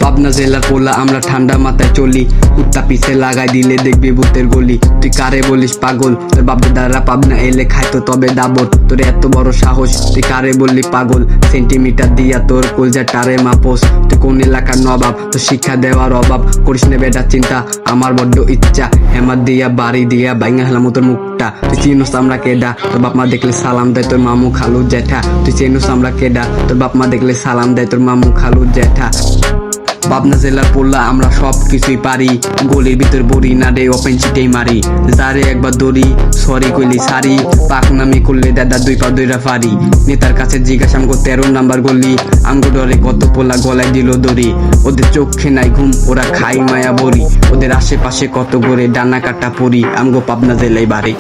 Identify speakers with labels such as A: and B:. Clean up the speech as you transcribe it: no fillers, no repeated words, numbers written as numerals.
A: পাবনা জেলার পোলা আমরা ঠান্ডা মাথায় চলি, কুত্তা পিছে লাগাই দিলে দেখবি ভূতের গলি। তুই কারে বলিস পাগল, তোর বাপ দাদারা পাবনা এলে খাইতো তবে দাবত। তোর এত বড় সাহস, তুই কারে বললি পাগল, সেন্টিমিটার দিয়া তোর কলজা টারে মাপোস। তুই কোন এলাকার নবাব, তোর শিক্ষা দেওয়ার অভাব করিস না বেটা চিন্তা, আমার বড্ড ইচ্ছা হেমার দিয়া বাড়ি দিয়া বাইঙ্গা হেলাম তোর মুখটা। তুই চিনোস আমরা কেডা, তোর বাপ মা দেখলে সালাম দেয় তোর মামু খালু জ্যাঠা। তুই চিনোস আমরা কেডা, তোর বাপ মা দেখলে সালাম দেয় তোর মামু খালু জ্যাঠা। পাবনা জেলার পোলা আমরা সব কিছুই পারি, গলির ভিতর বড়ি না রে ওপেন চিটেই মারি। যারে একবার দড়ি সরি কইলি সারি, পাক নামি করলে দাদা দুই পা দুইরা ফারি। নেতার কাছে জিজ্ঞাসা আমগো 13 নাম্বার গলি, আমগো ডরে কত পোলা গলায় দিল দড়ি। ওদের চোখে নাই ঘুম, ওরা খাই মায়া বড়ি, ওদের আশেপাশে কত করে ডানা কাটা পড়ি। আমগো পাবনা জেলায় বাড়ি।